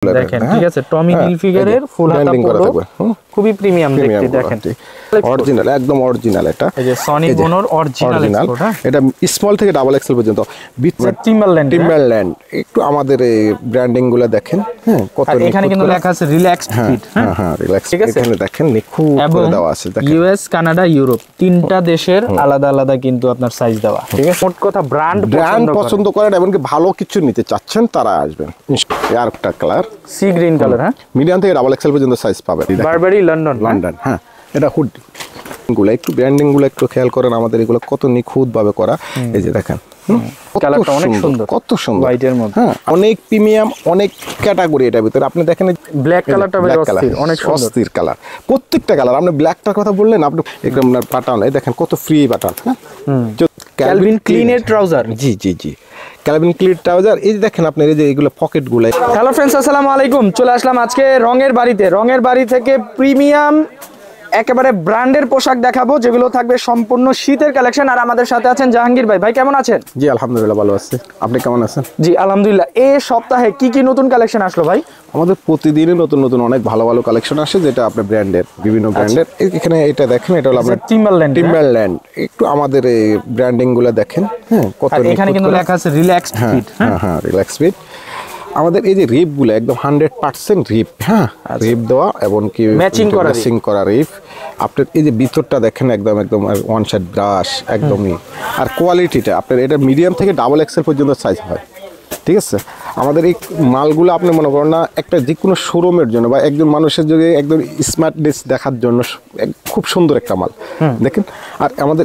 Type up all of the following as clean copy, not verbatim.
দেখেন ঠিক আছে টমি হিলফিগারের ফুল হাতা পোলো খুবই প্রিমিয়াম দেখতে দেখেন অরিজিনাল একদম অরিজিনাল এটা এই যে সনি বোনোর অরিজিনাল এক্সপোর্ট এটা স্মল থেকে ডাবল এক্সেল পর্যন্ত টিম্বারল্যান্ড একটু আমাদের এই ব্র্যান্ডিং গুলো দেখেন হ্যাঁ কত এখানে কিন্তু লেখা আছে রিল্যাক্সড ফিট হ্যাঁ রিল্যাক্সড এখানে দেখেন নিখুঁত করে দেওয়া আছে দেখেন ইউএস কানাডা ইউরোপ তিনটা দেশের আলাদা আলাদা কিন্তু আপনার সাইজ দেওয়া ঠিক আছে মোট কথা ব্র্যান্ড পছন্দ করেন এমনকি ভালো কিছু নিতে চাচ্ছেন তারা আসবেন আরেকটা কালার সি গ্রিন কালার হ্যাঁ মিডিয়াম থেকে ডাবল এক্সেল পর্যন্ত সাইজ পাবেন বারবারি লন্ডন হ্যাঁ এটা হুডি গুলো একটু ব্র্যান্ডিং গুলো একটু খেয়াল করেন আমাদের এগুলো কত নিখুঁত ভাবে করা এই যে দেখেন কালারটা অনেক সুন্দর কত সুন্দর হোয়াইটের মধ্যে হ্যাঁ অনেক প্রিমিয়াম অনেক ক্যাটাগরি এটার ভিতরে আপনি দেখেন ব্ল্যাক কালারটা বেশ অনেক সুন্দর অস্থির কালার প্রত্যেকটা কালার আপনি ব্ল্যাকটার কথা বললেন আপনি একদম প্যাটার্ন এই দেখেন কত ফ্রি প্যাটার্ন হ্যাঁ ক্যালভিন ক্লিনের ট্রাউজার জি ক্যালভিন ক্লিন ট্রাউজার এই যে দেখেন আপনার এই যে এগুলো পকেটগুলো হ্যালো फ्रेंड्स আসসালামু আলাইকুম চলে আসলাম আজকে রঙের বাড়ি থেকে প্রিমিয়াম একেবারে ব্র্যান্ডের পোশাক দেখাবো যেগুলো থাকবে সম্পূর্ণ শীতের কালেকশন আর আমাদের সাথে আছেন জাহাঙ্গীর ভাই কেমন আছেন জি আলহামদুলিল্লাহ ভালো আছি আপনি কেমন আছেন জি আলহামদুলিল্লাহ এই সপ্তাহে কি নতুন কালেকশন আসলো ভাই আমাদের প্রতিদিনই নতুন অনেক ভালো কালেকশন আসে যেটা আপনার ব্র্যান্ডের বিভিন্ন ব্র্যান্ডের এখানে এটা দেখেন এটা হলো আপনার টিম্বারল্যান্ড একটু আমাদের এই ব্র্যান্ডিং গুলো দেখেন হ্যাঁ কত এখানে কিন্তু লেখা আছে রিল্যাক্সড ফিট হ্যাঁ রিল্যাক্স ফিট আমাদের এই যে রিপ গুলো একদম 100% রিপ হ্যাঁ রিপ দেওয়া এবং কি ম্যাচিং করা রিপ আপনার এই যে ভিতরটা দেখেন একদম ওয়ান সাইড ব্রাশ একদমই আর কোয়ালিটিটা আপনার এটা মিডিয়াম থেকে ডাবল এক্সেল পর্যন্ত সাইজ হয় ঠিক আছে আমাদের এই মালগুলো আপনি মনে করেন না একটা যে কোনো শোরুমের জন্য বা একজন মানুষের যদি একদম স্মার্টনেস দেখার জন্য খুব সুন্দর একটা মাল দেখেন আর আমাদের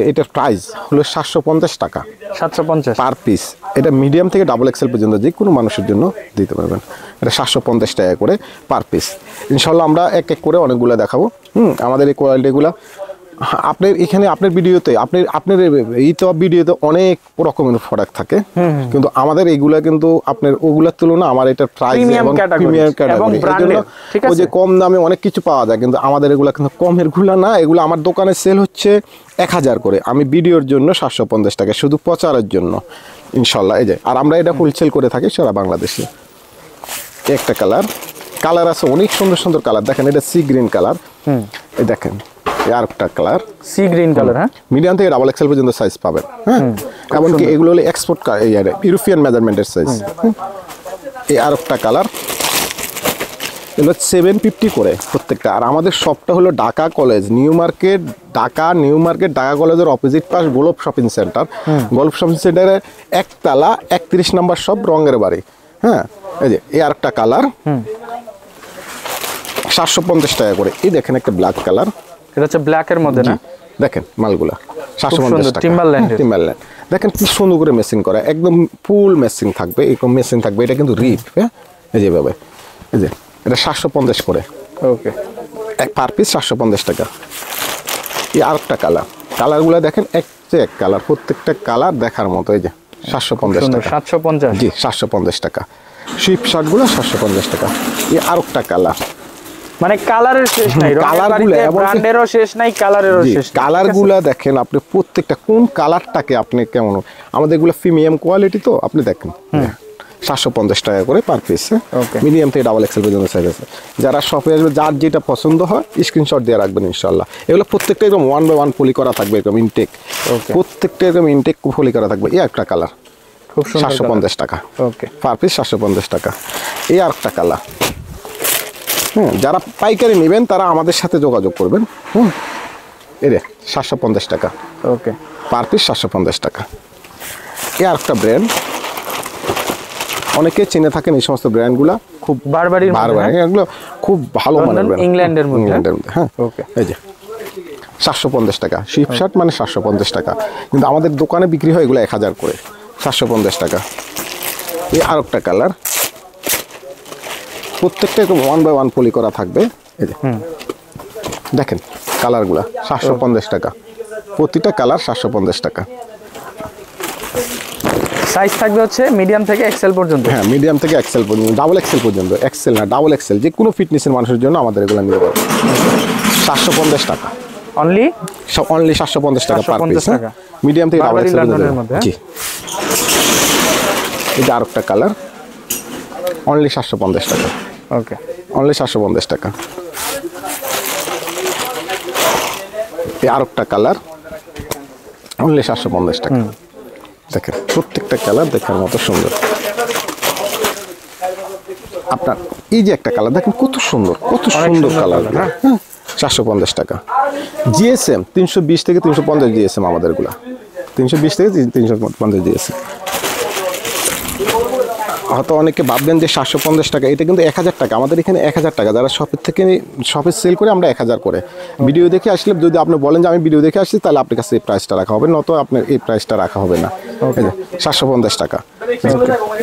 এটার প্রাইস হলো 750 টাকা 750 পার পিস এটা মিডিয়াম থেকে ডাবল এক্সেল পর্যন্ত যে কোনো মানুষের জন্য দিতে পারবেন এটা 750 টাকা করে পার পিস ইনশাল্লাহ আমরা এক করে অনেকগুলো দেখাবো আমাদের এই কোয়ালিটিগুলো আপনার এখানে আপনার ভিডিওতে আপনার এই তো ভিডিওতে অনেক রকমের প্রোডাক্ট থাকে কিন্তু আমাদের এইগুলা কিন্তু আপনার ওগুলার তুলনা আমার এটা প্রাইস এবং প্রিমিয়াম ক্যাটাগরি এজন্য ওই যে কম দামে অনেক কিছু পাওয়া যায় কিন্তু আমাদের এগুলা কিন্তু কমের গুলা না এগুলো আমার দোকানে সেল হচ্ছে 1000 করে আমি ভিডিওর জন্য 750 টাকা শুধু প্রচারের জন্য ইনশাআল্লাহ এই যে আর আমরা এটা হোলসেল করে থাকি সারা বাংলাদেশে একটা কালার আছে অনেক সুন্দর কালার দেখেন এটা সি গ্রিন কালার এই দেখেন আরেকটা কালার সি গ্রিন কালার হ্যাঁ মিডিয়াম থেকে ডাবল এক্সেল পর্যন্ত সাইজ পাবেন হ্যাঁ এমনকি এগুলো হলো এক্সপোর্ট ইউরোপিয়ান মেজারমেন্টের সাইজ এই আরেকটা কালার এগুলো 750 করে প্রত্যেকটা আর আমাদের শপটা হলো ঢাকা নিউ মার্কেট ঢাকা কলেজের অপোজিট পাশ golf shopping center golf shopping সেন্টারে একতলা 31 নম্বর শপ রঙের বাড়ি হ্যাঁ এই যে এই আরেকটা কালার 750 টাকা করে এই দেখেন একটা ব্ল্যাক কালার এটা হচ্ছে ব্ল্যাক এর মধ্যে না দেখেন মালগুলা 750 টাকা টিম্বারল্যান্ড দেখেন কি সুন্দর করে মেসিং করা একদম ফুল মেসিং থাকবে এরকম মেসিং থাকবে এটা কিন্তু রিপ হ্যাঁ এই যে ভাবে এই যে এটা 750 করে ওকে এক পার পিস 750 টাকা এই আরেকটা কালারগুলো দেখেন এক কালার প্রত্যেকটা কালার দেখার মতো এই যে 750 টাকা 750 জি 750 টাকা সুইপ শার্টগুলো 750 টাকা এই আরেকটা কালার মানে কালারের শেষ নাই কালারগুলো ব্র্যান্ডেরও শেষ নাই কালারেরও শেষ কালারগুলো দেখেন আপনি প্রত্যেকটা কোন কালারটাকে আপনি কেমন আমাদের এগুলো প্রিমিয়াম কোয়ালিটি তো আপনি দেখেন 750 টাকা করে পার পিস মিডিয়াম থেকে ডাবল এক্সেল পর্যন্ত সাইজ আছে যারা শপে আসবে যার যেটা পছন্দ হয় স্ক্রিনশট দিয়ে রাখবেন ইনশাআল্লাহ এগুলো প্রত্যেকটা একদম 1 বাই 1 পলি করা থাকবে এরকম ইনটেক প্রত্যেকটা এরকম ইনটেক পলি করা থাকবে এই একটা কালার খুব সুন্দর 750 টাকা ওকে পার পিস 750 টাকা এই আরেকটা কালার যারা পাইকারি নেবেন তারা আমাদের সাথে যোগাযোগ করবেন এই রে 750 টাকা ওকে পার পিস 750 টাকা এই আরেকটা ব্র্যান্ড অনেকে চিনে থাকেন এই সমস্ত ব্র্যান্ডগুলো খুব বারবার এগুলো খুব ভালো মানের ব্র্যান্ড ইংল্যান্ডের মধ্যে হ্যাঁ ওকে এই যে 750 টাকা শিপ শার্ট মানে 750 টাকা কিন্তু আমাদের দোকানে বিক্রি হয় এগুলো 1000 করে 750 টাকা এই আরেকটা কালার প্রত্যেকটা 1 বাই 1 পলি করা থাকবে এই যে দেখেন কালারগুলা 750 টাকা প্রতিটা কালার 750 টাকা সাইজ থাকবে হচ্ছে মিডিয়াম থেকে এক্সেল পর্যন্ত হ্যাঁ মিডিয়াম থেকে এক্সেল পর্যন্ত ডাবল এক্সেল পর্যন্ত এক্সেল না ডাবল এক্সেল যে কোনো ফিটনেসের মানুষের জন্য আমাদের এগুলো নিতে পারবে 750 টাকা অনলি 750 টাকা পার পিস মিডিয়াম থেকে ডাবল এক্সেল পর্যন্ত জি এটা আরেকটা কালার অনলি 750 টাকা। ওকে, অনলি 750 টাকা। এই আরেকটা কালার অনলি 750 টাকা। দেখেন প্রত্যেকটা কালার দেখার মতো সুন্দর। আপনার এই যে একটা কালার দেখেন কত সুন্দর, কত সুন্দর কালার। হ্যাঁ, 750 টাকা। জিএসএম 320 থেকে 350 জিএসএম আমাদেরগুলা, 320 থেকে 350 জিএসএম। হয়তো অনেকে ভাববেন যে 750 টাকা, এটা কিন্তু 1000 টাকা। আমাদের এখানে 1000 টাকা, যারা শপের থেকে শপে সেল করে আমরা 1000 করে। ভিডিও দেখে আসলে যদি আপনি বলেন যে আমি ভিডিও দেখে আসছি, তাহলে আপনার কাছে এই প্রাইসটা রাখা হবে, নয়তো আপনার এই প্রাইসটা রাখা হবে না। 750 টাকা।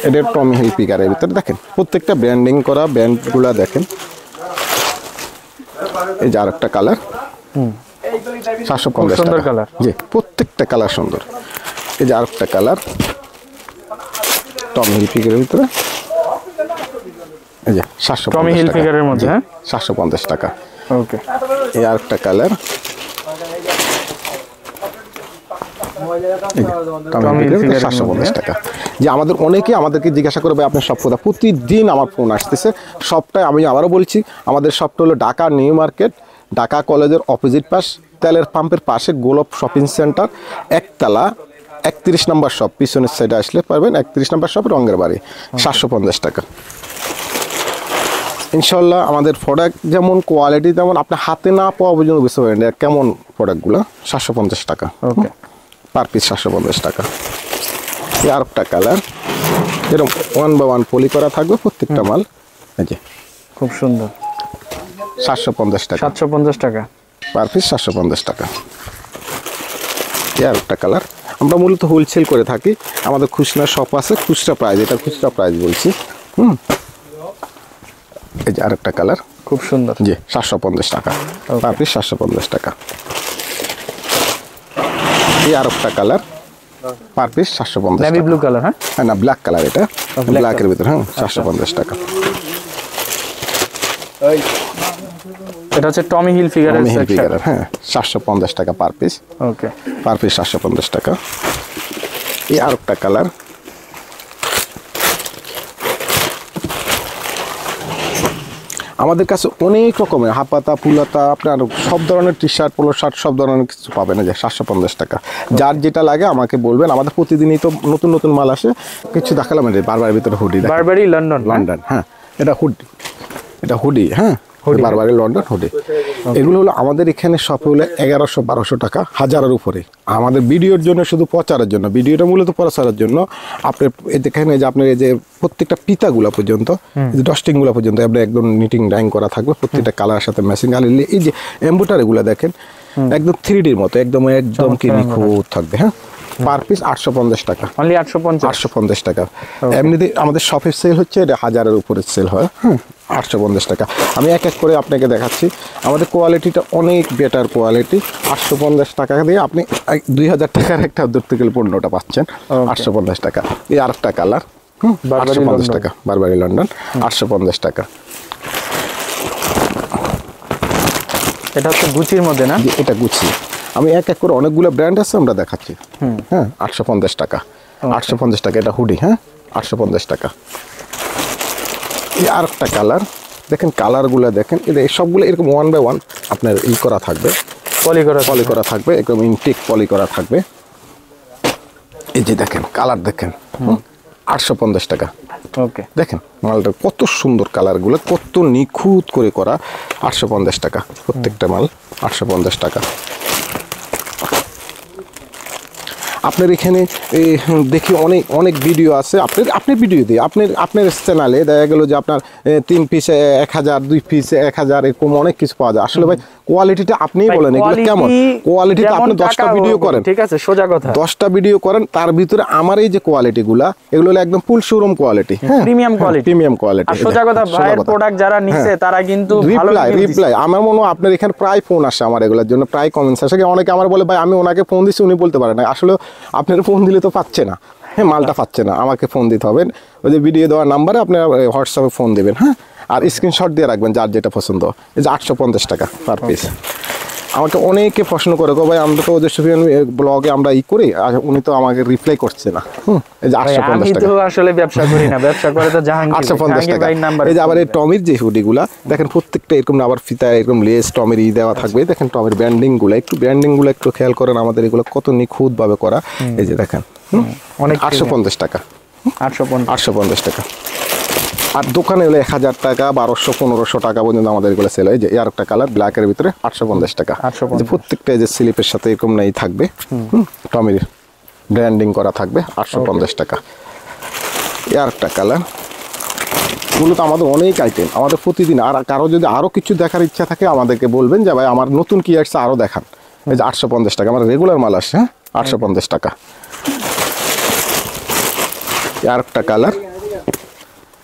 এটা টমি হিলফিগারের ভিতরে দেখেন প্রত্যেকটা ব্র্যান্ডিং করা, ব্র্যান্ডগুলা দেখেন। এই যে আরেকটা কালার 750 সুন্দর টাকা। কালার। জি, প্রত্যেকটা কালার সুন্দর। এই যে আরেকটা কালার টমি হিলফিগারের ভিতরে, এই যে 750 টমি টাকা। হিলফিগারের মধ্যে, হ্যাঁ 750 টাকা। ওকে, এই আরেকটা কালার টমি হিলফিগার 750 টাকা। যে আমাদের অনেকে আমাদেরকে জিজ্ঞাসা করবে আপনার সব কথা, প্রতিদিন আমার ফোন আসতেছে। সবটাই আমি আবারও বলছি, আমাদের সবটা হলো ঢাকা নিউ মার্কেট, ঢাকা কলেজের অপোজিট পাশ, তেলের পাম্পের পাশে গোলপ শপিং সেন্টার, একতলা, 31 নম্বর শপ। পিছনের সাইডে আসলে পারবেন 31 নম্বর শপ, রঙের বাড়ি। 750 টাকা। ইনশাল্লাহ আমাদের প্রোডাক্ট যেমন কোয়ালিটি তেমন আপনি হাতে না পাওয়া পর্যন্ত বুঝতে পারেন কেমন প্রোডাক্টগুলো। 750 টাকা। ওকে, পার পিস 750 টাকা। এই আরেকটা কালার এরকম 1 by 1 পলি করা থাকবে প্রত্যেকটা মাল। এই যে খুব সুন্দর। 750 টাকা। 750 টাকা পার পিস 750 টাকা। এই আরেকটা কালার। আমরা মূলত হোলসেল করে থাকি, আমাদের খুচরা শপ আছে, খুচরা প্রাইস, এটা খুচরা প্রাইস বলছি। এই যে আরেকটা কালার খুব সুন্দর। জি, 750 টাকা। পার পিস 750 টাকা। এই আরেকটা কালার পার পিস 750 নেভি টাকা। ব্লু কালার, হ্যাঁ হ্যাঁ, না ব্ল্যাক কালার, এটা black ব্ল্যাকের ভিতরে। হ্যাঁ, 750 টাকা। এটা হচ্ছে টমি হিলফিগারের টমি সেকশন। হিলফিগারের, হ্যাঁ 750 টাকা পার পিস। ওকে, পার পিস 750 টাকা। এই আরেকটা কালার আমাদের কাছে অনেক রকমের হাফাতা, ফুলাতা, আপনার সব ধরনের টি শার্ট, পোলো শার্ট, সব ধরনের কিছু পাবেন। যে 750 টাকা। যার যেটা লাগে আমাকে বলবেন, আমাদের প্রতিদিনই তো নতুন নতুন মাল আসে। কিছু দেখালাম, এই বারবারের ভিতরে হুডি, বারবারি লন্ডন, লন্ডন। হ্যাঁ, এটা হুডি, এটা হুডি। হ্যাঁ, বারবারি লন্ডন হুডি। এগুলো হলো আমাদের এখানে শপে হলো 1100-1200 টাকা, 1000-এর উপরে। আমাদের ভিডিওর জন্য, শুধু প্রচারের জন্য, ভিডিওটা মূলত প্রচারের জন্য। আপনার এখানে যে আপনার এই যে প্রত্যেকটা পিতাগুলা পর্যন্ত, ডস্টিংগুলা পর্যন্ত আপনার একদম নিটিং ডাইং করা থাকবে, প্রত্যেকটা কালার সাথে ম্যাচিং। আর এই যে এমব্রয়ডারিগুলো দেখেন একদম 3Dর মতো, একদম কি নিখুঁত থাকবে। হ্যাঁ, পার পিস 850 টাকা। অনলি 850। 850 টাকা। এমনিতে আমাদের শপের সেল হচ্ছে এটা 1000-এর উপরে সেল হয়। হ্যাঁ, 850 টাকা। আমি এক এক করে আপনাকে দেখাচ্ছি। আমাদের কোয়ালিটিটা অনেক বেটার কোয়ালিটি। 850 টাকা দিয়ে আপনি 2000 টাকার একটা ধরতে গেলে 15টা পাচ্ছেন। 850 টাকা। এই আরেকটা কালার 850 টাকা, বারবারি লন্ডন 850 টাকা। এটা হচ্ছে গুচির মধ্যে, না? এটা গুচি। আমি এক এক করে অনেকগুলো ব্র্যান্ড আছে, আমরা দেখাচ্ছি। হ্যাঁ, 850 টাকা। 850 টাকা। এটা হুডি। হ্যাঁ, 850 টাকা। এই আরেকটা কালার দেখেন, কালারগুলো দেখেন, এটা সবগুলো এরকম 1 by 1 আপনার করা থাকবে, পলি করা থাকবে, একদম ইনটেক পলি করা থাকবে। এই যে দেখেন কালার দেখেন, 850 টাকা। ওকে, দেখেন মালটা কত সুন্দর, কালারগুলো কত নিখুঁত করে করা। 850 টাকা প্রত্যেকটা মাল। 850 টাকা। আপনার এখানে দেখি অনেক অনেক ভিডিও আছে, আপনি ভিডিও দিয়ে আপনার চ্যানেলে দেখা গেল যে আপনার 3 পিসে 1000, 2 পিসে 1000, এরকম অনেক কিছু পাওয়া যায়। আসলে ভাই কোয়ালিটিটা আপনিই বলেন এগুলো কেমন। কোয়ালিটিটা আপনি 10টা ভিডিও করেন, ঠিক আছে, সোজা কথা, 10টা ভিডিও করেন, তার ভিতরে আমার এই যে কোয়ালিটিগুলা, এগুলো হলো একদম ফুল শোরুম কোয়ালিটি। হ্যাঁ, প্রিমিয়াম কোয়ালিটি, প্রিমিয়াম কোয়ালিটি। আর সোজা কথা, ভাইয়ের প্রোডাক্ট যারা নিছে তারা কিন্তু ভালো রিপ্লাই। আমার মনে হয় আপনার এখানে প্রায় ফোন আসে আমার এগুলোর জন্য, প্রায় কমেন্টস আসে। অনেকে আমার বলে ভাই আমি ওনাকে ফোন দিচ্ছি, উনি বলতে পারে না। আসলে আপনার ফোন দিলে তো পাচ্ছে না, হ্যাঁ, মালটা পাচ্ছে না, আমাকে ফোন দিতে হবে। ওই যে ভিডিও দেওয়ার নাম্বারে আপনার হোয়াটসঅ্যাপে ফোন দেবেন। হ্যাঁ, আর স্ক্রিনশট দিয়ে রাখবেন যার যেটা পছন্দ। এই যে 850 টাকা পার পিস। আমাকে অনেকে প্রশ্ন করে গো ভাই আমরা তো ওদের সুফিয়ান ব্লগে আমরা করি আর উনি তো আমাকে রিপ্লাই করছে না। এই যে 850 আমি টাকা, তো আসলে ব্যবসা করি না, ব্যবসা করে তো জাহাঙ্গীর 850 টাকা। এই যে আবার এই টমির যে হুডিগুলা দেখেন প্রত্যেকটা এরকম আবার ফিতা এরকম লেস টমির দেওয়া থাকবে। দেখেন টমির ব্র্যান্ডিং গুলো একটু খেয়াল করেন, আমাদের এগুলো কত নিখুঁত ভাবে করা। এই যে দেখেন অনেক 850 টাকা, 850 টাকা। আর দোকানে হলে 1000 টাকা 1200-1500 টাকা পর্যন্ত আমাদের এগুলো সেল হয়। যে আর একটা কালার ব্ল্যাকের ভিতরে 850 টাকা। যে প্রত্যেকটা যে স্লিপের সাথে এরকম নেই থাকবে, টমির ব্র্যান্ডিং করা থাকবে 850 টাকা। আর একটা কালার, মূলত আমাদের অনেক আইটেম, আমাদের প্রতিদিন। আর কারো যদি আরো কিছু দেখার ইচ্ছা থাকে আমাদেরকে বলবেন যে ভাই আমার নতুন কি আসছে আরো দেখান। এই যে 850 টাকা আমার রেগুলার মাল আসছে। হ্যাঁ 850 টাকা। আর একটা কালার,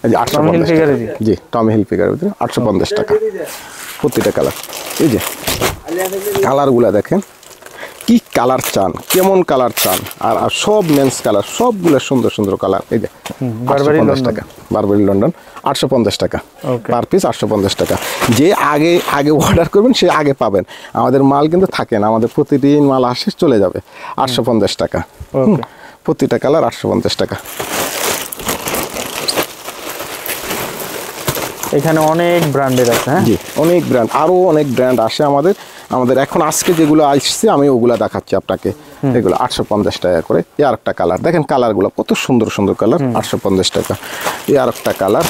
এই যে 850 টাকা। জি টমি হিলফিগারের ভিতরে 850 টাকা প্রতিটা কালার। এই যে কালারগুলা দেখেন কি কালার চান, কেমন কালার চান। আর সব মেন্স কালার, সবগুলো সুন্দর সুন্দর কালার। এই যে 850 টাকা বারবারি লন্ডন 850 টাকা পার পিস 850 টাকা। যে আগে অর্ডার করবেন সে আগে পাবেন। আমাদের মাল কিন্তু থাকে না, আমাদের প্রতিদিন মাল আসে চলে যাবে। 850 টাকা প্রতিটা কালার 850 টাকা। এখানে অনেক ব্র্যান্ডের আছে। হ্যাঁ জি অনেক ব্র্যান্ড, আরো অনেক ব্র্যান্ড আসে আমাদের। এখন আজকে যেগুলো আসছে আমি ওগুলা দেখাচ্ছি আপনাকে। এগুলো 850 টাকা করে। এই আর একটা কালার দেখেন, কালারগুলো কত সুন্দর সুন্দর কালার। 850 টাকা। এই আর একটা কালার,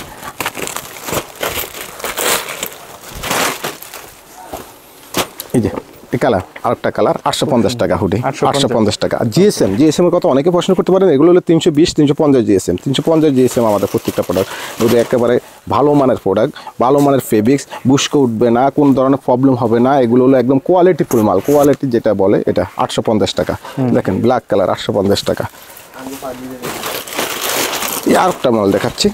এই যে এই কালার আর একটা কালার 850 টাকা হুডি 850 টাকা। জিএসএম এর কথা অনেকে প্রশ্ন করতে পারেন। এগুলো হলো 320-350 জিএসএম। 350 জিএসএম আমাদের প্রত্যেকটা প্রোডাক্ট। ওদের একেবারে ভালো মানের প্রোডাক্ট, ভালো মানের ফেব্রিক্স, বুস্কো উঠবে না, কোন ধরনের প্রবলেম হবে না। এগুলো হলো একদম কোয়ালিটি ফুল মাল, কোয়ালিটি যেটা বলে এটা 850 টাকা। দেখেন ব্ল্যাক কালার 850 টাকা। এই আর একটা মাল দেখাচ্ছি,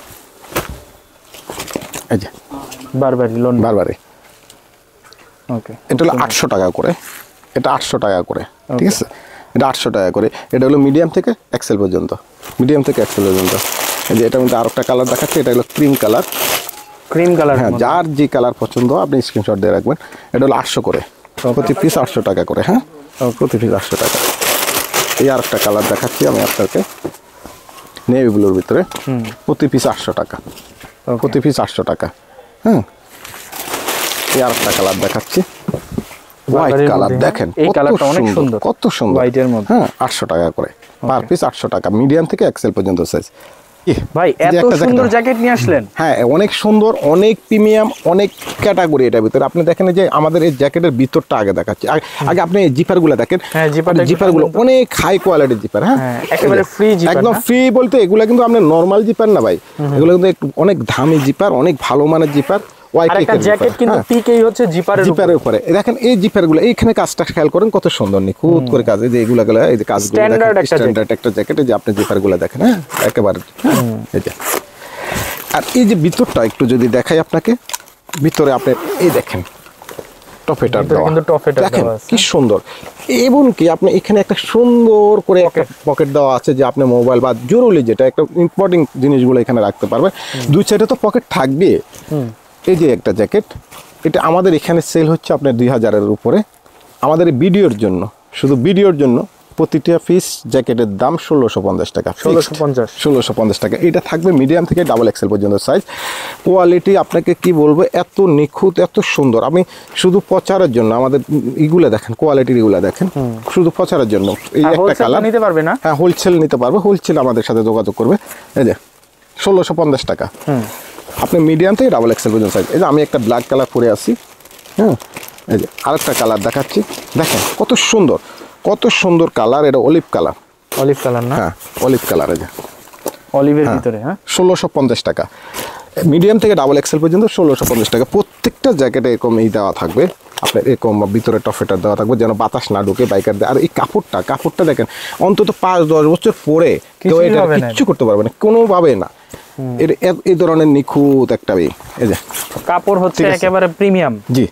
এই যে বারবারি। এটা হলো 800 টাকা করে, এটা 800 টাকা করে। ঠিক আছে, এটা 800 টাকা করে। এটা হলো মিডিয়াম থেকে এক্সেল পর্যন্ত, এই যে এটার মধ্যে আর একটা কালার দেখাচ্ছি। এটা হলো ক্রিম কালার। হ্যাঁ যার যে কালার পছন্দ আপনি স্ক্রিনশট দিয়ে রাখবেন। এটা হলো 800 করে, প্রতি পিস 800 টাকা করে। হ্যাঁ প্রতি পিস 800 টাকা। এই আর একটা কালার দেখাচ্ছি আমি আপনাকে, নেভি ব্লুর ভিতরে, প্রতি পিস 800 টাকা, প্রতি পিস 800 টাকা। হ্যাঁ এই আর একটা কালার দেখাচ্ছি, হোয়াইট কালার। দেখেন কত সুন্দর। হ্যাঁ 800 টাকা করে পার পিস, 800 টাকা মিডিয়াম থেকে এক্সেল পর্যন্ত সাইজ। ভাই এত সুন্দর জ্যাকেট নিয়ে আসলেন। হ্যাঁ অনেক সুন্দর, অনেক প্রিমিয়াম, অনেক ক্যাটাগরি এটার ভিতরে। আপনি দেখেন যে আমাদের এই জ্যাকেটের ভিতরটা আগে দেখাচ্ছি। আগে আপনি এই জিপারগুলো দেখেন, জিপারগুলো অনেক হাই কোয়ালিটির জিপার। হ্যাঁ একেবারে ফ্রি জিপার, একদম ফ্রি বলতে এগুলো কিন্তু আপনার নরমাল জিপার না ভাই, এগুলো কিন্তু অনেক দামি জিপার, অনেক ভালো মানের জিপার। জ্যাকেট কিন্তু পিকেই হচ্ছে জিপারের উপরে। দেখেন এই জিপারগুলো, এইখানে কাজটা খেয়াল করেন কত সুন্দর নিখুঁত করে কাজ। এই যে এগুলা এই যে কাজগুলো স্ট্যান্ডার্ড একটা জ্যাকেট। এই যে আপনি জিপারগুলো দেখেন, হ্যাঁ একেবারে। এই যে আর এই যে ভিতরটা একটু যদি দেখাই আপনাকে, ভিতরে আপনি এই দেখেন টপেটার দেওয়া, দেখেন কি সুন্দর। এবং কি আপনি এখানে একটা সুন্দর করে একটা পকেট দেওয়া আছে, যে আপনি মোবাইল বা জরুরি যেটা একটা ইম্পর্টেন্ট জিনিসগুলো এখানে রাখতে পারবেন। দুই সাইডে তো পকেট থাকবে। এই যে একটা জ্যাকেট, এটা আমাদের এখানে সেল হচ্ছে আপনার 2000-এর উপরে। আমাদের ভিডিওর জন্য, শুধু ভিডিওর জন্য প্রতিটা পিস জ্যাকেটের দাম 1650 টাকা। 1650 টাকা। এটা থাকবে মিডিয়াম থেকে ডাবল এক্সেল পর্যন্ত সাইজ। কোয়ালিটি আপনাকে কি বলবো, এত নিখুঁত, এত সুন্দর। আমি শুধু প্রচারের জন্য আমাদের ইগুলো দেখেন, কোয়ালিটির ইগুলো দেখেন, শুধু প্রচারের জন্য। এই একটা কালার নিতে পারবে না? হ্যাঁ হোলসেল নিতে পারবে, হোলসেল আমাদের সাথে যোগাযোগ করবে। এই যে 1650 টাকা। আপনি মিডিয়াম থেকে ডাবল এক্সেল পর্যন্ত সাইজ। এই যে আমি একটা ব্ল্যাক কালার পরে আসি। হ্যাঁ এই যে আরেকটা কালার দেখাচ্ছি, দেখেন কত সুন্দর, কত সুন্দর কালার। এটা অলিভ কালার, না? হ্যাঁ অলিভ কালার। এই যে অলিভের ভিতরে। হ্যাঁ 1650 টাকা মিডিয়াম থেকে ডাবল এক্সেল পর্যন্ত 1650 টাকা। প্রত্যেকটা জ্যাকেটে এরকম এই দেওয়া থাকবে আপনার, এরকম ভিতরে টফেটার দেওয়া থাকবে যেন বাতাস না ঢুকে বাইকার। আর এই কাপড়টা দেখেন, অন্তত 5-10 বছর পরে কেউ এটা কিচ্ছু করতে পারবে না, কোনোভাবে না। এই ধরনের নিখুঁত একটা এই যে কাপড় হচ্ছে একেবারে প্রিমিয়াম। জি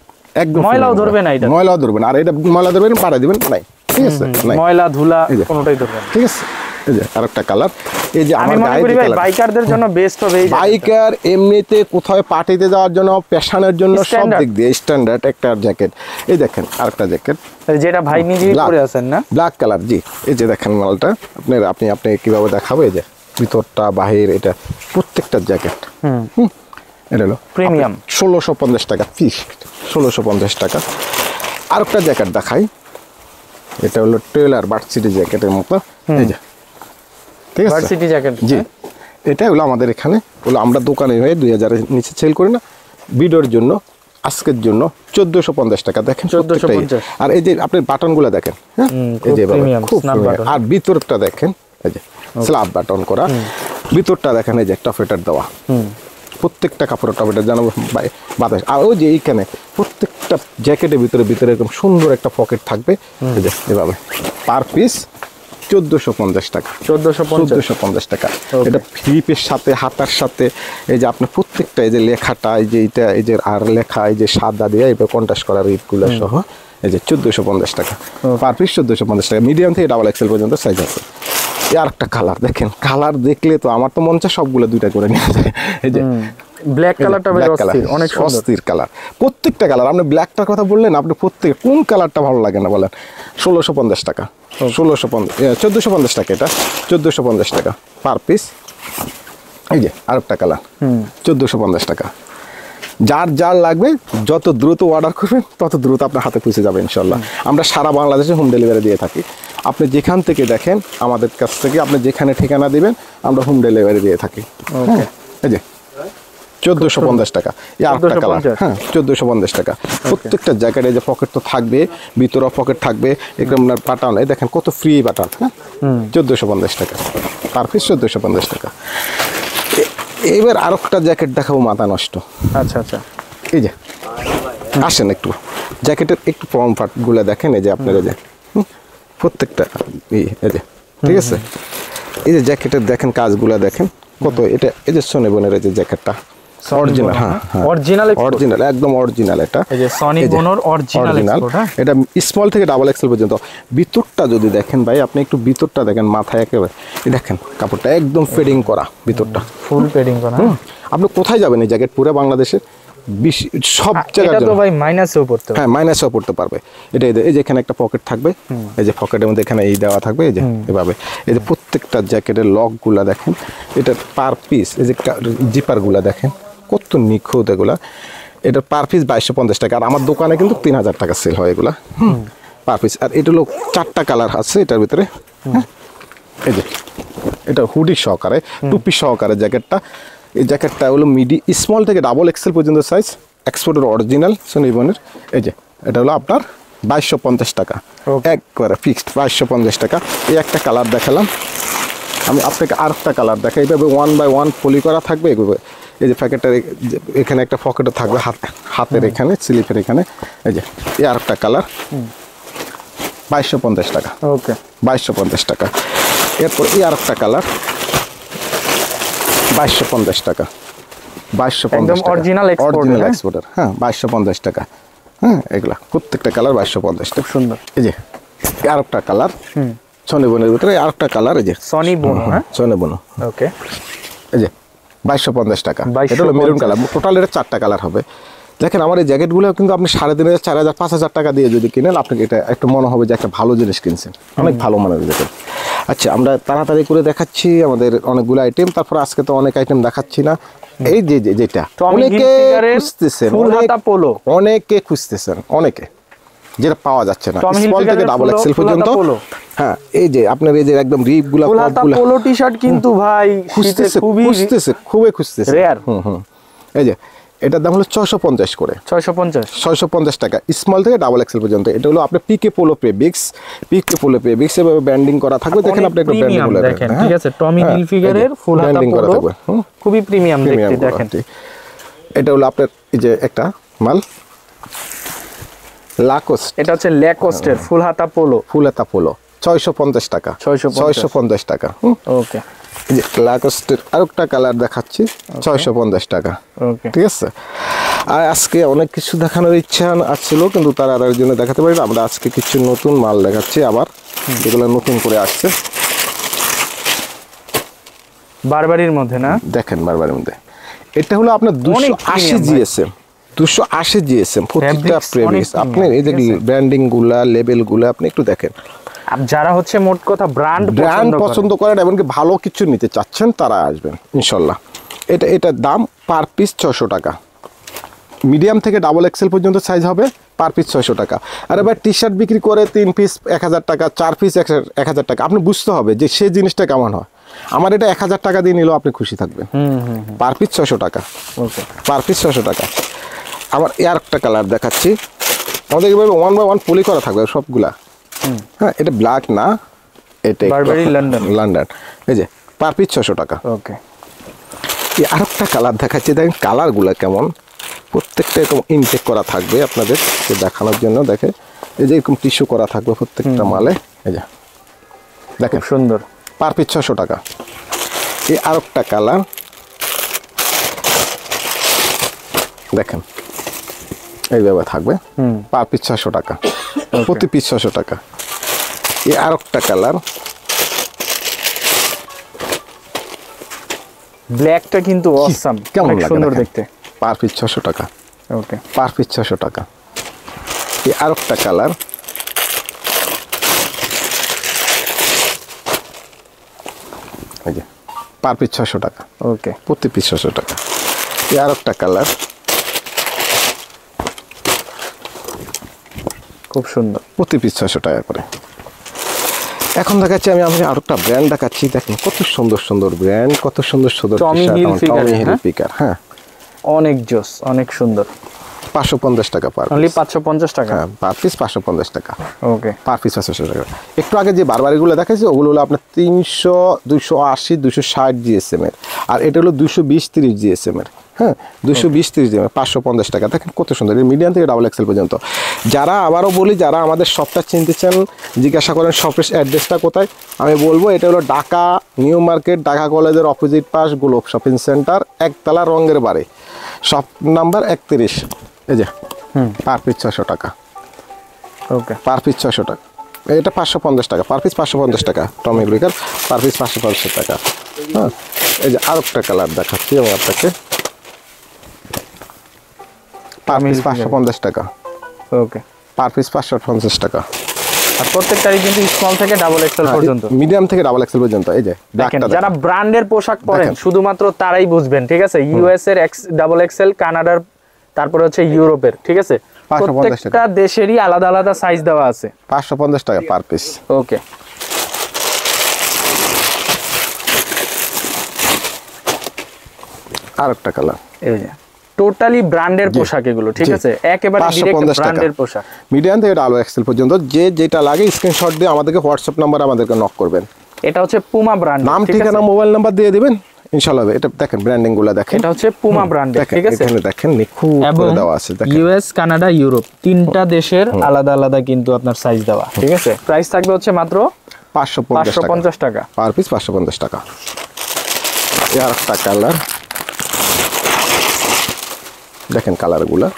একদম ময়লাও ধরবে না, এটা ময়লাও ধরবে না। আর এটা ময়লা ধরবে না, পাড়া দিবেন নাই। ঠিক আছে, ময়লা ধুলা কোনোটাই ধরবে না। ঠিক আছে, এই যে আরেকটা কালার, এই যে আমি আমার মনে গায়ে করি যে ভাই কালার, বাইকারদের জন্য বেস্ট হবে এই বাইকার এমনিতে কোথাও পার্টিতে যাওয়ার জন্য, প্যাশনের জন্য, সব Standard। দিক দিয়ে স্ট্যান্ডার্ড একটা জ্যাকেট। এই দেখেন আরেকটা জ্যাকেট, যেটা ভাই নিজেই পরে আছেন না? ব্ল্যাক কালার, জি। এই যে দেখেন মালটা আপনি কিভাবে দেখাবো, এই যে ভিতরটা বাহির, এটা প্রত্যেকটা জ্যাকেট। এটা হলো প্রিমিয়াম 1650 টাকা পিস, 1650 টাকা। আরেকটা জ্যাকেট দেখাই, এটা হলো টেলার ভার্সিটি জ্যাকেটের মতো, এই যে, ঠিক আছে, ভার্সিটি জ্যাকেট। জি। এটা হলো আমাদের এখানে হলো, আমরা দোকানে হয়ে 2000-এর নিচে সেল করি না। ভিডিওর জন্য আজকের জন্য 1450 টাকা। দেখেন 1450। আর এই যে আপনি বাটনগুলো দেখেন, হ্যাঁ, এই যে প্রিমিয়াম খুব স্ন্যাপ premium। বাটন। আর ভিতরটা দেখেন, এই যে স্ল্যাব বাটন করা, ভিতরটা দেখেন এই যে টফেটার দেওয়া, প্রত্যেকটা কাপড়ের টফেটার যেন বাতাস। আর ওই যে এইখানে প্রত্যেকটা জ্যাকেটের ভিতরে এরকম সুন্দর একটা পকেট থাকবে, এই যে এভাবে। পার পিস 1450 টাকা, 1450 টাকা। এটা ফ্লিপের সাথে, হাতার সাথে, এই যে আপনার প্রত্যেকটা এই যে লেখাটা, এই যে এটা, এই যে আর লেখা, এই যে সাদা দিয়ে এবার কন্ট্রাস্ট করা রিপগুলো সহ, এই যে 1450 টাকা পার পিস, 1450 টাকা। মিডিয়াম থেকে ডাবল এক্সেল পর্যন্ত সাইজ আছে। আর একটা কালার দেখেন, কালার দেখলে তো আমার তো মন চায় সবগুলো দুইটা করে নিয়ে যায়। এই যে ব্ল্যাক কালারটা বেশ অস্থির, অনেক সুন্দর, অস্থির কালার। প্রত্যেকটা কালার, আপনি ব্ল্যাকটার কথা বললেন, আপনি প্রত্যেক কোন কালারটা ভালো লাগে না বলেন? 1650 টাকা, 1450 টাকা, এটা 1450 টাকা পার পিস। এই যে আরেকটা কালার, 1450 টাকা। যার লাগবে যত দ্রুত অর্ডার করবেন তত দ্রুত আপনার হাতে পৌঁছে যাবে ইনশাল্লাহ। আমরা সারা বাংলাদেশে হোম ডেলিভারি দিয়ে থাকি। আপনি যেখান থেকে দেখেন আমাদের কাছ থেকে, আপনি যেখানে ঠিকানা দিবেন আমরা হোম ডেলিভারি দিয়ে থাকি। এই যে 1450 টাকা। এই আরেকটা কালার, হ্যাঁ 1450 টাকা। প্রত্যেকটা জ্যাকেটে যে পকেট তো থাকবে, ভিতরেও পকেট থাকবে, এরকম বাটন, এই দেখেন কত ফ্রি বাটন, হ্যাঁ 1450 টাকা পার পিস, 1450 টাকা। এবার আরেকটা জ্যাকেট দেখাবো, মাথা নষ্ট। আচ্ছা আচ্ছা, এই যে আসেন একটু জ্যাকেটের একটু ফর্ম পার্টগুলো দেখেন, এই যে আপনার এই যে প্রত্যেকটা এই যে, ঠিক আছে, এই যে জ্যাকেটের দেখেন কাজগুলো দেখেন কত, এটা এই যে সনি বোনের এই যে জ্যাকেটটা অরিজিনাল, হ্যাঁ অরিজিনাল, একদম অরিজিনাল। এটা এই যে সনি বোনের অরিজিনাল, এটা স্মল থেকে ডাবল এক্সেল পর্যন্ত। ভিতরটা যদি দেখেন ভাই, আপনি একটু ভিতরটা দেখেন, মাথায় একেবারে এই দেখেন কাপড়টা একদম ফেডিং করা, ভিতরটা ফুল ফেডিং করা। আপনি কোথায় যাবেন এই জ্যাকেট পুরো বাংলাদেশে সব জায়গায়, এটা তো ভাই মাইনাসেও পড়তে পারবে, হ্যাঁ মাইনাসেও পড়তে পারবে। এটা এই যে এখানে একটা পকেট থাকবে, এই যে পকেটের মধ্যে এখানে এই দেওয়া থাকবে, এই যে এভাবে। এই যে প্রত্যেকটা জ্যাকেটের লকগুলা দেখেন, এটা পার পিস, এই যে জিপারগুলা দেখেন কত নিখুঁত এগুলা। এটা পার পিস 2250 টাকা। আর আমার দোকানে কিন্তু 3000 টাকা সেল হয় এগুলা পার পিস। আর এটা হলো 4টা কালার আছে এটার ভিতরে, এই যে এটা হুডি সহকারে, টুপি সহকারে জ্যাকেটটা। এই জ্যাকেটটা হলো স্মল থেকে ডাবল এক্সেল পর্যন্ত সাইজ, এক্সপোর্টের অরিজিনাল সনি বোনের। এই যে এটা হলো আপনার 2250 টাকা, একবারে ফিক্সড 2250 টাকা। এই একটা কালার দেখালাম, আমি আপনাকে আরেকটা কালার দেখাই। এইভাবে 1 বাই 1 পলি করা থাকবে এগুলো। এই যে প্যাকেটের এখানে একটা পকেটও থাকবে, হাতের এখানে, স্লিপের এখানে। এই যে এই আরেকটা কালার 2250 টাকা, ওকে 2250 টাকা। এরপর এই আরেকটা কালার 2250 টাকা, 2250 টাকা, অরিজিনাল এক্সপোর্টার, হ্যাঁ 2250 টাকা। হ্যাঁ এগুলা প্রত্যেকটা কালার 2250 টাকা, সুন্দর। এই যে আরেকটা কালার সনি বোনের ভিতরে, আরেকটা কালার, এই যে সনি বোন, হ্যাঁ সনি বোন, ওকে। এই যে 2250 টাকা। এটা হলো মেরুন কালার। টোটাল এটা 4টা কালার হবে। দেখেন আমার এই জ্যাকেটগুলো কিন্তু আপনি 3500, 4000, 5000 টাকা দিয়ে যদি কিনেন, আপনাকে এটা একটু মনে হবে যে একটা ভালো জিনিস কিনছেন, অনেক ভালো মানের জ্যাকেট। আচ্ছা আমরা তাড়াতাড়ি করে দেখাচ্ছি আমাদের অনেকগুলো আইটেম, তারপর আজকে তো অনেক আইটেম দেখাচ্ছি না। এই যে যেটা অনেকে খুঁজতেছেন, অনেকে খুঁজতেছেন, অনেকে যেটা পাওয়া যাচ্ছে না, স্মল থেকে ডাবল এক্সেল পর্যন্ত। হ্যাঁ এই যে আপনার এই যে একদম রিপগুলো, পোলো টি-শার্ট কিন্তু ভাই খুঁজতেছে, খুবই খুঁজতেছে। এই যে এটার দাম হলো 650 করে, 650 টাকা, স্মল থেকে ডাবল এক্সেল পর্যন্ত। এটা হলো আপনার পিকে পোলো প্রেবিক্স, এভাবে ব্যান্ডিং করা থাকবে। দেখেন আপনি একটা ব্যান্ডিং গুলো দেখেন, ঠিক আছে, টমি হিলফিগারের ফুল হাতা পোলো থাকবে, খুবই প্রিমিয়াম দেখতে। দেখেন এটা হলো আপনার এই যে একটা মাল লাকোস্ট, এটা হচ্ছে ল্যাকোস্টের ফুল হাতা পোলো, 650 টাকা, 650 টাকা। ওকে, এই যে লাকোস্টের আরেকটা কালার দেখাচ্ছি, 650 টাকা, ঠিক আছে। আর আজকে অনেক কিছু দেখানোর ইচ্ছা আছিল, কিন্তু তার জন্য দেখাতে পারি না। আমরা আজকে কিছু নতুন মাল দেখাচ্ছি আবার, যেগুলো নতুন করে আসছে। বারবারির মধ্যে না, দেখেন বারবারের মধ্যে এটা হলো আপনার 280 জিএসএম, 280 জিএসএম প্রত্যেকটা প্রেমিস। আপনি এই যে ব্র্যান্ডিং গুলা, লেবেল গুলা আপনি একটু দেখেন। যারা হচ্ছে মোট কথা ব্র্যান্ড পছন্দ করেন এমনকি ভালো কিছু নিতে চাচ্ছেন তারা আসবেন ইনশাল্লাহ। এটার দাম পার পিস 600 টাকা। মিডিয়াম থেকে ডাবল এক্সেল পর্যন্ত সাইজ হবে, পার পিস 600 টাকা। আর এবার টি শার্ট বিক্রি করে 3 পিস 1000 টাকা, 4 পিস 1000 টাকা। আপনি বুঝতে হবে যে সেই জিনিসটা কেমন হয়। আমার এটা 1000 টাকা দিয়ে নিলেও আপনি খুশি থাকবেন। পার পিস 600 টাকা। ওকে, পার পিস 600 টাকা। আবার আর একটা কালার দেখাচ্ছি, আমাদের এভাবে 1 বাই 1 পলি করা থাকবে সবগুলা। হ্যাঁ, এটা ব্ল্যাক না, এটা বারবারি লন্ডন। এই যে পার পিস 600 টাকা। ওকে, আর একটা কালার দেখাচ্ছি, দেখেন কালারগুলো কেমন। প্রত্যেকটা এরকম ইনটেক করা থাকবে আপনাদের দেখানোর জন্য। দেখে এই যে এরকম টিস্যু করা থাকবে প্রত্যেকটা মালে। এই যে দেখেন সুন্দর, পার পিস 600 টাকা। এই আর একটা কালার দেখেন এইভাবে থাকবে, পার পিস 600 টাকা, প্রতি পিস 600 টাকা। এই আর একটা কালার ব্ল্যাকটা কিন্তু অসাম, কেমন অনেক সুন্দর দেখতে। পার পিস 600 টাকা। ওকে, পার পিস 600 টাকা। এই আর একটা কালার এই যে পার পিস 600 টাকা। ওকে, প্রতি পিস 600 টাকা। এই আর একটা কালার খুব সুন্দর, প্রতি পিস 600 টাকা করে। এখন দেখাচ্ছি আমি আর একটা ব্র্যান্ড দেখাচ্ছি, দেখেন কত সুন্দর সুন্দর ব্র্যান্ড, কত সুন্দর সুন্দর টমি হিলফিগার। হ্যাঁ, অনেক জোস, অনেক সুন্দর। 550 টাকা পার অনলি 550 টাকা। হ্যাঁ, পার পিস 550 টাকা। ওকে, পার পিস 500 টাকা। একটু আগে যে বারবারিগুলো দেখাচ্ছি ওগুলো হলো আপনার 300, 280, 260 জিএসএম এর। আর এটা হলো 220, 30 জিএসএম এর। হ্যাঁ, 220, 30 জিএসএম 550 টাকা। দেখেন কত সুন্দর, মিডিয়াম থেকে ডাবল এক্সেল পর্যন্ত। যারা আবারও বলি, যারা আমাদের শপটা চিনতে চান, জিজ্ঞাসা করেন শপের অ্যাড্রেসটা কোথায়, আমি বলবো এটা হলো ঢাকা নিউ মার্কেট, ঢাকা কলেজের অপোজিট পাশ, গ্লোব শপিং সেন্টার, একতলা, রঙের বাড়ি, শপ নাম্বার 31। এই যে পার পিস 600 টাকা। ওকে, পার পিস 600 টাকা। এটা 550 টাকা, পার পিস 550 টাকা। টমি হিলফিগার পার পিস 550 টাকা। হ্যাঁ, এই যে আর একটা কালার দেখাচ্ছি আমি আপনাকে, পার পিস 550 টাকা। ওকে, পার পিস 550 টাকা। আর প্রত্যেকটারই কিন্তু স্মল থেকে ডাবল এক্সেল পর্যন্ত, মিডিয়াম থেকে ডাবল এক্সেল পর্যন্ত। এই যে দেখেন, যারা ব্র্যান্ডের পোশাক পরেন শুধুমাত্র তারাই বুঝবেন, ঠিক আছে? ইউএস এর ডাবল এক্সেল, কানাডার, তারপরে হচ্ছে ইউরোপের, ঠিক আছে? প্রত্যেকটা দেশেরই আলাদা আলাদা সাইজ দেওয়া আছে। 550 টাকা পার পিস। ওকে, আর একটা কালার, এই যে টোটালি ব্র্যান্ডের পোশাক এগুলো, ঠিক আছে? একেবারে ডাইরেক্ট ব্র্যান্ডের পোশাক। মিডিয়াম থেকে ডাবল এক্সেল পর্যন্ত যে যেটা লাগে স্ক্রিনশট দিয়ে আমাদেরকে হোয়াটসঅ্যাপ নাম্বার আমাদেরকে নক করবেন। এটা হচ্ছে পুমা ব্র্যান্ড, নাম, ঠিকানা, মোবাইল নাম্বার দিয়ে দিবেন, ইনশাআল্লাহ। এটা দেখেন ব্র্যান্ডিং গুলো দেখেন, এটা হচ্ছে পুমা ব্র্যান্ড, ঠিক আছে? এখানে দেখেন নিখুঁত করে দেওয়া আছে। দেখেন ইউএস, কানাডা, ইউরোপ তিনটা দেশের আলাদা আলাদা কিন্তু আপনার সাইজ দেওয়া, ঠিক আছে? প্রাইস থাকবে হচ্ছে মাত্র 550 টাকা পার পিস। 550 টাকা। আর একটা কালার দেখেন, কালারগুলো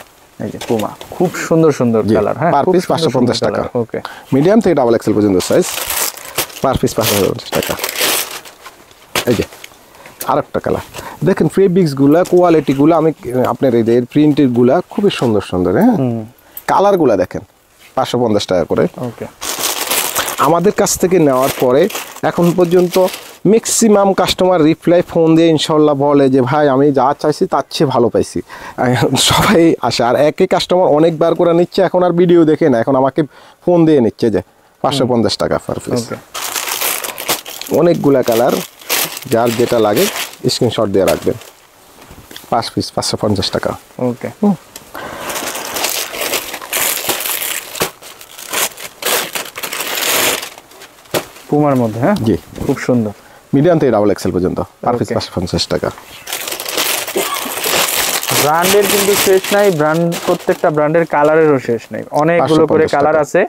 এই যে পুমা, খুব সুন্দর সুন্দর কালার। হ্যাঁ, পার পিস 550 টাকা। ওকে, মিডিয়াম থেকে ডাবল এক্সেল পর্যন্ত সাইজ, পার পিস 550 টাকা। এই যে আরেকটা কালার দেখেন, ফেব্রিক্স গুলা, কোয়ালিটি গুলা, আমি আপনার এই যে প্রিন্টের গুলা খুবই সুন্দর সুন্দর। হ্যাঁ, কালার গুলা দেখেন 550 টাকা করে। ওকে, আমাদের কাছ থেকে নেওয়ার পরে এখন পর্যন্ত ম্যাক্সিমাম কাস্টমার রিপ্লাই ফোন দিয়ে ইনশাল্লাহ বলে যে ভাই আমি যা চাইছি তার চেয়ে ভালো পাইছি। সবাই আসে, আর একই কাস্টমার অনেকবার করে নিচ্ছে, এখন আর ভিডিও দেখে না, এখন আমাকে ফোন দিয়ে নিচ্ছে যে 550 টাকা পার পিস। অনেকগুলা কালার, যার যেটা লাগে স্ক্রিনশট দিয়ে রাখবেন। 5 পিস 550 টাকা। ওকে, পুমার মধ্যে। হ্যাঁ, জি, খুব সুন্দর। মিডিয়াম থেকে ডাবল এক্সেল পর্যন্ত পার পিস 550 টাকা। ব্র্যান্ডের কিন্তু শেষ নাই, ব্র্যান্ড প্রত্যেকটা ব্র্যান্ডের কালারেরও শেষ নাই, অনেকগুলো করে কালার আছে।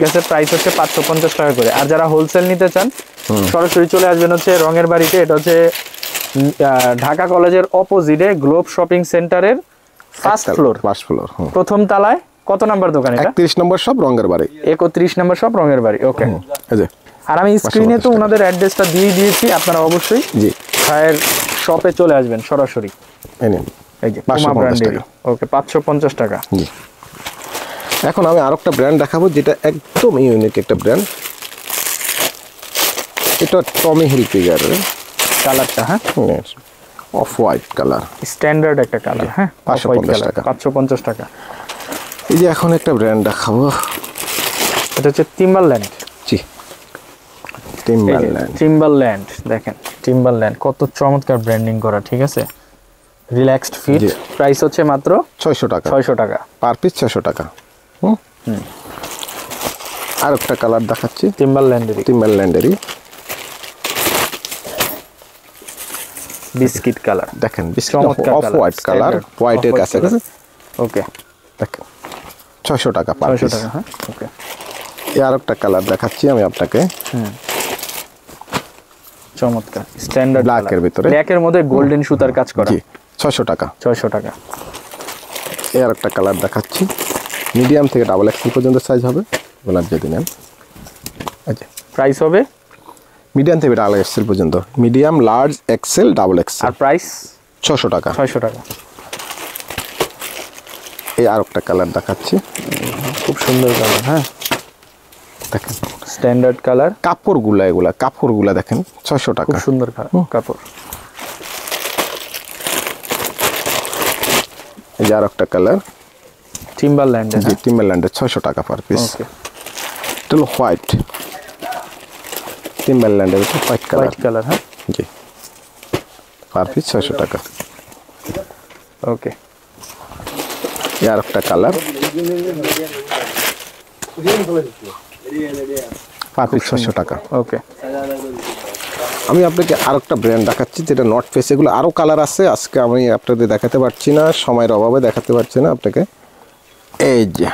গাছের প্রাইস হচ্ছে 550 টাকা করে। আর যারা হোলসেল নিতে চান সরাসরি চলে আসবেন হচ্ছে রঙের বাড়িতে, এটা হচ্ছে ঢাকা কলেজের অপোজিটে গ্লোব শপিং সেন্টারের ফার্স্ট ফ্লোর, প্রথম তলায়। কত নাম্বার দোকান এটা? 31 নম্বর শপ, রঙের বাড়ি। 31 নম্বর শপ, রঙের বাড়ি। ওকে, এই যে আর আমি স্ক্রিনে তো ওনাদের অ্যাড্রেসটা দিয়ে দিয়েছি, আপনারা অবশ্যই ভাইয়ের শপে চলে আসবেন সরাসরি। এই নিন এই যে 550 পুমা ব্র্যান্ডের। টাকা। ওকে 550 টাকা। জি। এখন আমি আরেকটা ব্র্যান্ড দেখাবো যেটা একদম ইউনিক একটা ব্র্যান্ড। এটা টমি হিলফিগারের কালারটা, হ্যাঁ অফ হোয়াইট কালার, স্ট্যান্ডার্ড একটা কালার, হ্যাঁ 550 টাকা। 550 টাকা। এই যে এখন একটা ব্র্যান্ড দেখাবো, এটা হচ্ছে টিম্বারল্যান্ড। জি টিম্বারল্যান্ড। টিম্বারল্যান্ড দেখেন, টিম্বারল্যান্ড কত চমৎকার ব্র্যান্ডিং করা, ঠিক আছে। রিল্যাক্সড ফিট, প্রাইস হচ্ছে মাত্র 600 টাকা। 600 টাকা পার পিস 600 টাকা। আর একটা কালার দেখাচ্ছি টিম্বারল্যান্ডেরই, টিম্বারল্যান্ডেরই। বিস্কিট কালার দেখেন চমৎকার অফ হোয়াইট কালার, হোয়াইটের কাছে কাছে। ওকে দেখেন 600 টাকা পার 600 পিস। টাকা, হ্যাঁ ওকে। আর একটা কালার দেখাচ্ছি আমি আপনাকে, চমৎকার স্ট্যান্ডার্ড ব্ল্যাকের ভিতরে, ব্ল্যাকের মধ্যে গোল্ডেন সুতার কাজ করা। জি 600 টাকা। 600 টাকা। আর একটা কালার দেখাচ্ছি, মিডিয়াম থেকে ডাবল এক্সেল পর্যন্ত সাইজ হবে গোলাপ যদি নেন। আচ্ছা প্রাইস হবে মিডিয়াম থেকে ডাবল এক্সেল পর্যন্ত, medium large XL double XL. আর প্রাইস 600 টাকা। 600 টাকা। আর একটা কালার দেখাচ্ছি, খুব সুন্দর কালার, হ্যাঁ দেখেন স্ট্যান্ডার্ড কালার। কাপড়গুলা, এগুলা কাপড়গুলা দেখেন 600 টাকা। খুব সুন্দর কাপড়। এই যে আর একটা কালার টিম্বারল্যান্ড, জি টিম্বারল্যান্ডের 600 টাকা পার পিস। ওকে এটা হলো হোয়াইট, টিম্বারল্যান্ডের হোয়াইট কালার, হোয়াইট কালার, হ্যাঁ জি পার পিস 600 টাকা। ওকে আর একটা কালার পার পিস 600 টাকা। ওকে। আমি আপনাকে আরেকটা ব্র্যান্ড দেখাচ্ছি যেটা নর্থ ফেস, এগুলো আরও কালার আছে, আজকে আমি আপনাদের দেখাতে পারছি না, সময়ের অভাবে দেখাতে পারছি না আপনাকে। এই যে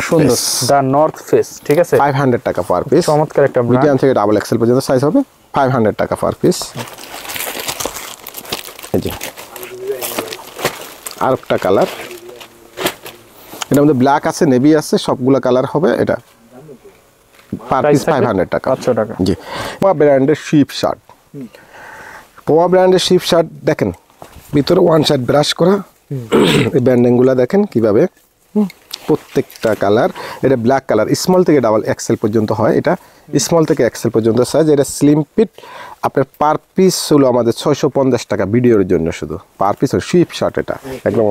সুন্দর দা নর্থ ফেস, ঠিক আছে 500 টাকা পার পিস। চমৎকার একটা মিডিয়াম থেকে ডাবল এক্সেল পর্যন্ত সাইজ হবে, 500 টাকা পার পিস। এই যে আরেকটা কালার, এটার মধ্যে ব্ল্যাক আছে, নেভি আছে, সবগুলো কালার হবে। এটা পার পিস 500 টাকা। 500 টাকা। জি পোমা ব্র্যান্ডের শিপ শার্ট, পোমা ব্র্যান্ডের শিপ শার্ট দেখেন, ভিতরে ওয়ান সাইড ব্রাশ করা, এই ব্যান্ডিংগুলো দেখেন কিভাবে, প্রত্যেকটা কালার। এটা ব্ল্যাক কালার, স্মল থেকে ডাবল এক্সেল পর্যন্ত হয়, এটা স্মল থেকে এক্সেল পর্যন্ত সাইজ। এটা স্লিম ফিট, আপনার পার পিস হলো আমাদের 650 টাকা ভিডিওর জন্য, শুধু পার পিস শিপ শার্ট। এটা একদম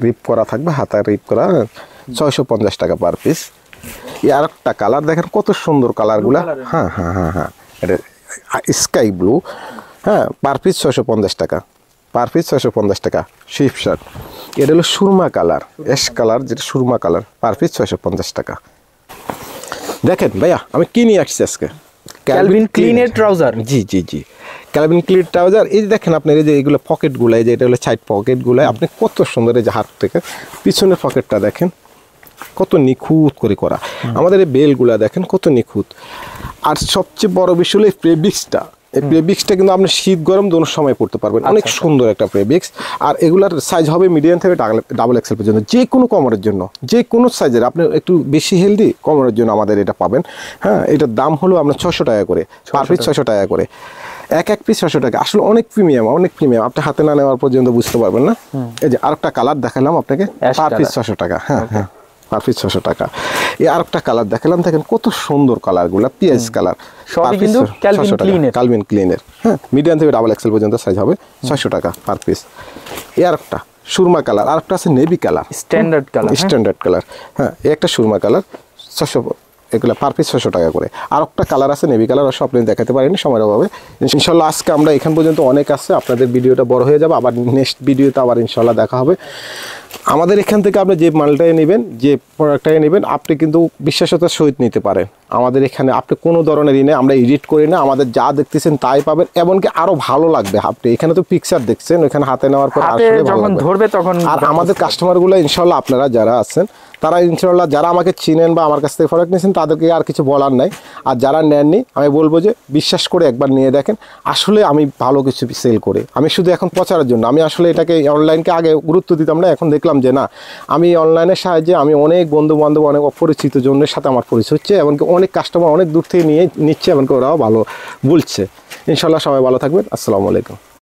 রিপ করা থাকবে, হাতা রিপ করা, 650 টাকা পার পিস। আর একটা কালার দেখেন কত সুন্দর কালারগুলা, হ্যাঁ হ্যাঁ হ্যাঁ হ্যাঁ, এটা স্কাই ব্লু, হ্যাঁ পার পিস 650 টাকা, পার পিস 650 টাকা শিপ শার্ট। এটা হলো সুরমা কালার, অ্যাশ কালার, যেটা সুরমা কালার, পার পিস 650 টাকা। দেখেন ভাইয়া আমি কি নিয়ে আসছি আজকে, ক্যালভিন ক্লিনের ট্রাউজার। জি জি জি ক্যালভিন ক্লিন ট্রাউজার। এই যে দেখেন আপনার এই যে এগুলো পকেটগুলো, এই যে এটা হলো সাইড পকেটগুলো, আপনি কত সুন্দর, এই যে হাত থেকে পিছনের পকেটটা দেখেন কত নিখুঁত করে করা, আমাদের এই বেলগুলা দেখেন কত নিখুঁত। আর সবচেয়ে বড় বিষয় হলো এই প্রেবিক্সটা, এই প্রেবিক্সটা কিন্তু আপনি শীত গরম দোনো সময় পড়তে পারবেন, অনেক সুন্দর একটা প্রেবিক্স। আর এগুলার সাইজ হবে মিডিয়াম থেকে ডাবল এক্সেল পর্যন্ত, যে কোনো কোমরের জন্য, যে কোনো সাইজের, আপনি একটু বেশি হেলদি কোমরের জন্য আমাদের এটা পাবেন। হ্যাঁ এটার দাম হলো আপনার 600 টাকা করে, পার পিস 600 টাকা করে, এক পিস 600 টাকা। আসলে অনেক প্রিমিয়াম, অনেক প্রিমিয়াম, আপনি হাতে না নেওয়ার পর্যন্ত বুঝতে পারবেন না। এই যে আরেকটা কালার দেখালাম আপনাকে, পার পিস 600 টাকা, হ্যাঁ হ্যাঁ পার পিস 600 টাকা। এই আরেকটা কালার দেখালাম, দেখেন কত সুন্দর কালারগুলো, পিএস কালার, সবই কিন্তু ক্যালভিন ক্লিনের, হ্যাঁ মিডিয়াম থেকে ডাবল এক্সেল পর্যন্ত সাইজ হবে, 600 টাকা পার পিস। এই আরেকটা সুরমা কালার, আরেকটা আছে navy colour, standard colour, standard colour, হ্যাঁ এই একটা সুরমা কালার, 600, এগুলো পার পিস 600 টাকা করে। আর একটা কালার আছে নেভি কালার, সব আপনি দেখাতে পারেনি সময়ের অভাবে। ইনশাল্লাহ আজকে আমরা এখান পর্যন্ত অনেক আছে, আপনাদের ভিডিওটা বড় হয়ে যাবে, আবার নেক্সট ভিডিওতে আবার ইনশাল্লাহ দেখা হবে। আমাদের এখান থেকে আপনি যে মালটাই নেবেন, যে প্রোডাক্টটাই নেবেন, আপনি কিন্তু বিশ্বাসতার সহিত নিতে পারেন। আমাদের এখানে আপনি কোনো ধরনের নেই, আমরা এডিট করি না, আমাদের যা দেখতেছেন তাই পাবেন, এমনকি আরো ভালো লাগবে। আপনি এখানে তো পিকচার দেখছেন, ওখানে হাতে নেওয়ার পর আসলে যখন ধরবে তখন। আর আমাদের কাস্টমারগুলো ইনশাল্লাহ আপনারা যারা আছেন, তারা ইনশাল্লাহ যারা আমাকে চিনেন বা আমার কাছ থেকে প্রোডাক্ট নিয়েছেন, তাদেরকে আর কিছু বলার নাই। আর যারা নেননি, আমি বলবো যে বিশ্বাস করে একবার নিয়ে দেখেন, আসলে আমি ভালো কিছু সেল করে, আমি শুধু এখন প্রচারের জন্য, আমি আসলে এটাকে অনলাইনকে আগে গুরুত্ব দিতাম না, এখন দেখলাম যে না, আমি অনলাইনের সাহায্যে আমি অনেক বন্ধু বান্ধব, অনেক অপরিচিত জনের সাথে আমার পরিচয় হচ্ছে, এমনকি অনেক অনেক কাস্টমার অনেক দূর থেকে নিয়ে নিচ্ছে, এমনকি ওরাও ভালো বলছে। ইনশাল্লাহ সবাই ভালো থাকবেন। আসসালামু আলাইকুম।